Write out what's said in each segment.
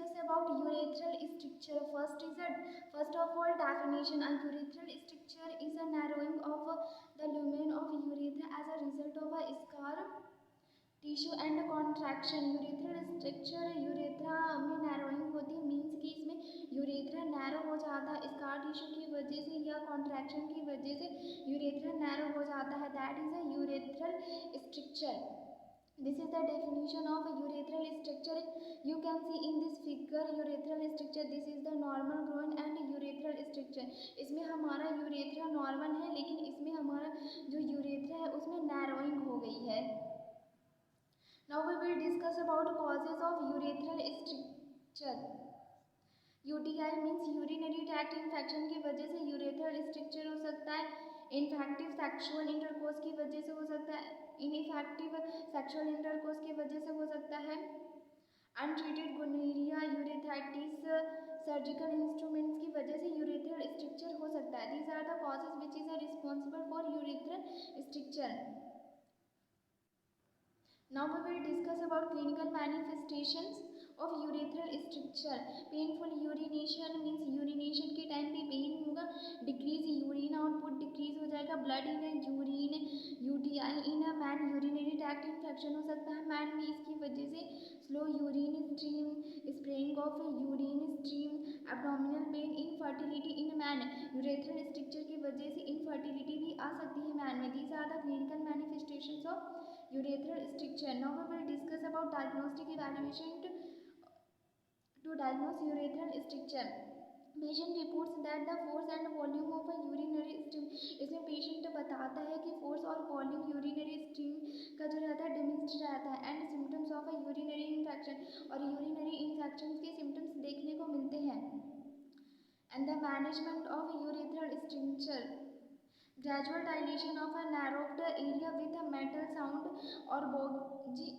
discuss about urethral stricture. First of all, definition. A urethral stricture is a narrowing of the lumen of urethra as a result of a scar tissue and contraction. Urethral structure urethra में narrowing होती है, means कि इसमें urethra narrow हो जाता है scar tissue की वजह से या कॉन्ट्रैक्शन की वजह से यूरेथ्रा नैरो हो जाता है. That is a urethral structure. This is the definition of urethral structure. You can see in this figure urethral structure. This is the normal groin and urethral structure. इसमें हमारा urethra normal है, लेकिन इसमें हमारा जो यूरेथ्रा है उसमें narrowing हो गई है. Now we will discuss about causes of urethral stricture. UTI means urinary tract infection की वजह से urethral stricture हो सकता है. इन्फेक्टिव सेक्सुअल इंटरकोर्स की वजह से हो सकता है. इनइफेक्टिव सेक्सुअल इंटरकोर्स की वजह से हो सकता है. Untreated gonorrhoea, urethritis, surgical instruments की वजह से यूरेथ्रल स्ट्रक्चर हो सकता है. These are the causes which is responsible for urethral stricture. Now we will discuss about clinical manifestations of urethral stricture. Painful urination means urination के time पे pen होगा. Decrease urine output decrease हो जाएगा. Blood in urine, UTI in a man, urinary tract infection हो सकता है man में. इसकी वजह से slow urine stream, spraying of urine stream, abdominal pain, infertility in man. Urethral structure की वजह से इनफर्टिलिटी भी आ सकती है मैन में. These are the clinical manifestations of urethral stricture. Now we will discuss about diagnostic evaluation to diagnose urethral stricture. Patient reports that the force and volume of a urinary stream. इसमें patient बताता है कि force और volume urinary stream का जो रहता है diminished रहता है. And symptoms of a urinary infection, और यूरिनरी इन्फेक्शन के सिम्टम्स देखने को मिलते हैं. And the management of urethral structure. Gradual dilation of a narrowed area with a metal sound or bogie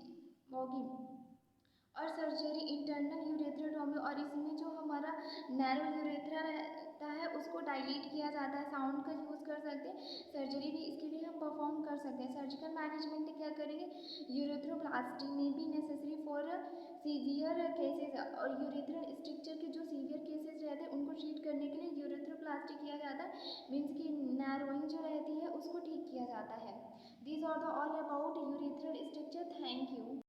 और सर्जरी. इंटरनल यूरेथ्रोटॉमी, और इसमें जो हमारा नैरो यूरेथ्रा रहता है उसको डायलेट किया जाता है. साउंड का यूज़ कर सकते हैं. सर्जरी भी इसके लिए हम परफॉर्म कर सकते हैं. सर्जिकल मैनेजमेंट क्या करेंगे, यूरेथ्रोप्लास्टी में भी नेसेसरी फॉर सीवियर केसेस. और यूरेथ्रल स्ट्रक्चर के जो सीवियर केसेस रहते हैं उनको ट्रीट करने के लिए यूरेथ्रोप्लास्टी किया जाता है. मीन्स कि नैरोइंग जो रहती है उसको ठीक किया जाता है. These are the all about urethral stricture. Thank you.